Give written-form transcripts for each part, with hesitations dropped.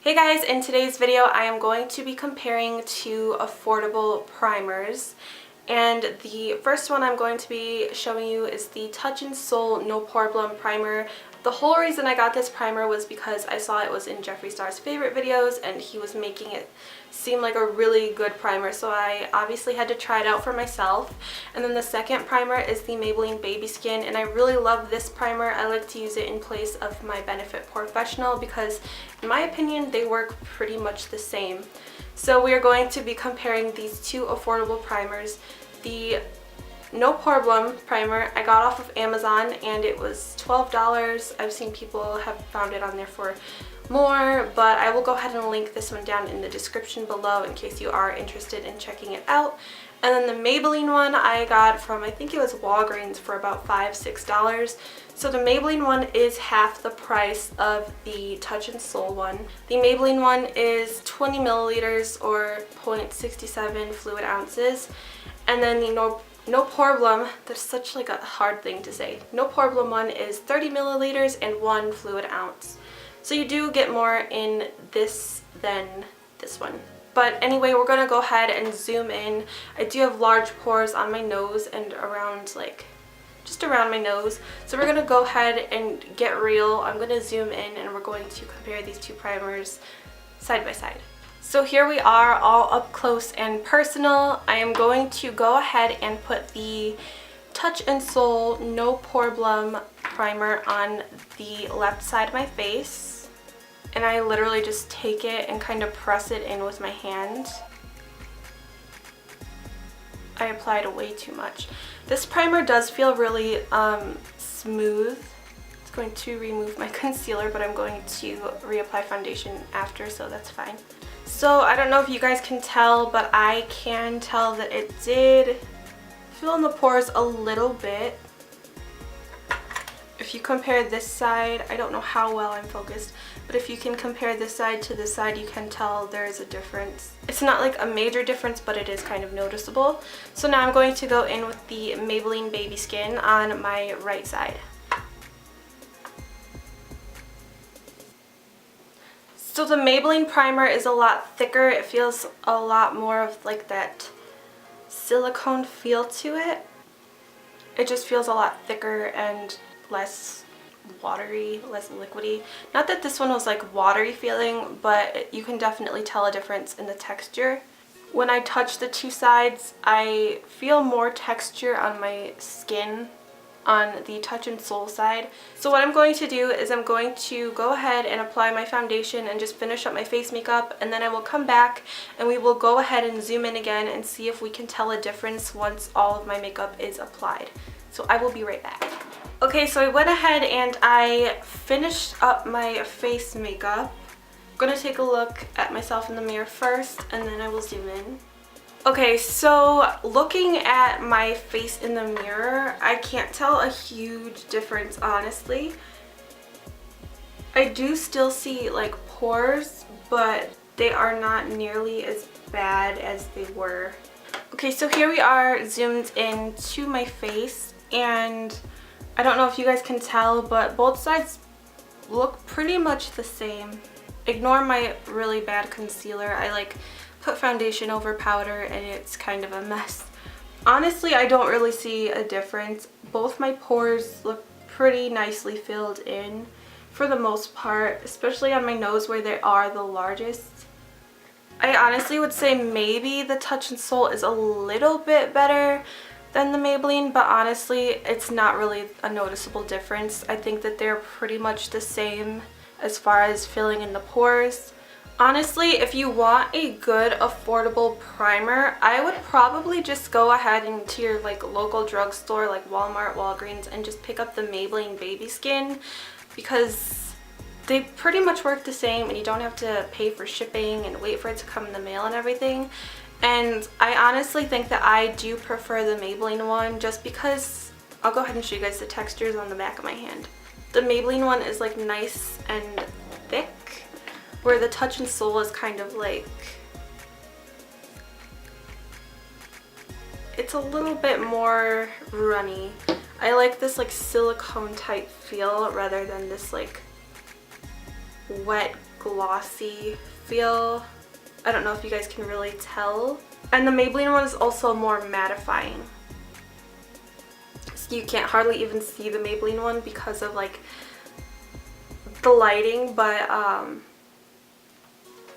Hey guys, in today's video I am going to be comparing two affordable primers, and the first one I'm going to be showing you is the Touch in Sol No Poreblem primer. The whole reason I got this primer was because I saw it was in Jeffree Star's favorite videos and he was making it seem like a really good primer, so I obviously had to try it out for myself. And then the second primer is the Maybelline Baby Skin, and I really love this primer. I like to use it in place of my Benefit Professional because in my opinion they work pretty much the same. So we are going to be comparing these two affordable primers. The No Poreblem primer I got off of Amazon and it was $12. I've seen people have found it on there for more, but I will go ahead and link this one down in the description below in case you are interested in checking it out. And then the Maybelline one I got from, I think it was Walgreens, for about $5-6. So the Maybelline one is half the price of the Touch in Sol one. The Maybelline one is 20 milliliters or 0.67 fluid ounces. And then the No Poreblem, that's such like a hard thing to say. No Poreblem one is 30 milliliters and 1 fluid ounce. So you do get more in this than this one. But anyway, we're going to go ahead and zoom in. I do have large pores on my nose and around, like, just around my nose. So we're going to go ahead and get real. I'm going to zoom in and we're going to compare these two primers side by side. So here we are, all up close and personal. I am going to go ahead and put the Touch in Sol No Poreblem primer on the left side of my face. And I literally just take it and kind of press it in with my hand. I applied way too much. This primer does feel really smooth. It's going to remove my concealer, but I'm going to reapply foundation after, so that's fine. So I don't know if you guys can tell, but I can tell that it did fill in the pores a little bit. If you compare this side, I don't know how well I'm focused, but if you can compare this side to this side, you can tell there is a difference. It's not like a major difference, but it is kind of noticeable. So now I'm going to go in with the Maybelline Baby Skin on my right side. So the Maybelline primer is a lot thicker. It feels a lot more of like that silicone feel to it. It just feels a lot thicker and less watery, less liquidy. Not that this one was like watery feeling, but you can definitely tell a difference in the texture. When I touch the two sides, I feel more texture on my skin on the Touch in Sol side. So what I'm going to do is I'm going to go ahead and apply my foundation and just finish up my face makeup, and then I will come back and we will go ahead and zoom in again and see if we can tell a difference once all of my makeup is applied. So I will be right back. Okay, so I went ahead and I finished up my face makeup. I'm going to take a look at myself in the mirror first and then I will zoom in. Okay, so looking at my face in the mirror, I can't tell a huge difference, honestly. I do still see like pores, but they are not nearly as bad as they were. Okay, so here we are zoomed into my face, and I don't know if you guys can tell, but both sides look pretty much the same. Ignore my really bad concealer. I like put foundation over powder and it's kind of a mess. Honestly, I don't really see a difference. Both my pores look pretty nicely filled in for the most part, especially on my nose where they are the largest. I honestly would say maybe the Touch in Sol is a little bit better than the Maybelline, but honestly it's not really a noticeable difference. I think that they're pretty much the same as far as filling in the pores. Honestly, if you want a good affordable primer, I would probably just go ahead into your like local drugstore like Walmart, Walgreens, and just pick up the Maybelline Baby Skin because they pretty much work the same and you don't have to pay for shipping and wait for it to come in the mail and everything. And I honestly think that I do prefer the Maybelline one just because, I'll go ahead and show you guys the textures on the back of my hand. The Maybelline one is like nice and thick, where the Touch in Sol is kind of like, it's a little bit more runny. I like this like silicone type feel rather than this like wet glossy feel. I don't know if you guys can really tell. And the Maybelline one is also more mattifying. So you can't hardly even see the Maybelline one because of like the lighting, but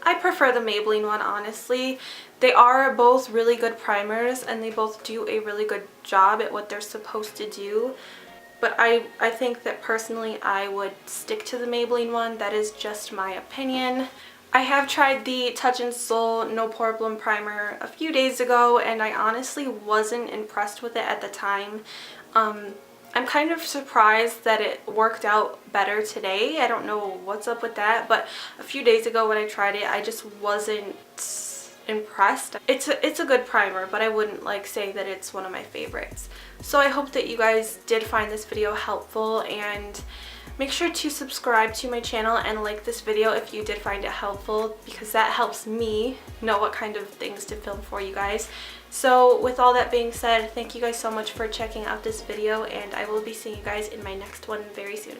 I prefer the Maybelline one, honestly. They are both really good primers and they both do a really good job at what they're supposed to do. But I think that personally I would stick to the Maybelline one. That is just my opinion. I have tried the Touch in Sol No Poreblem primer a few days ago and I honestly wasn't impressed with it at the time. I'm kind of surprised that it worked out better today. I don't know what's up with that, but a few days ago when I tried it, I just wasn't impressed. It's a good primer, but I wouldn't like say that it's one of my favorites. So I hope that you guys did find this video helpful, and make sure to subscribe to my channel and like this video if you did find it helpful, because that helps me know what kind of things to film for you guys. So with all that being said, thank you guys so much for checking out this video, and I will be seeing you guys in my next one very soon.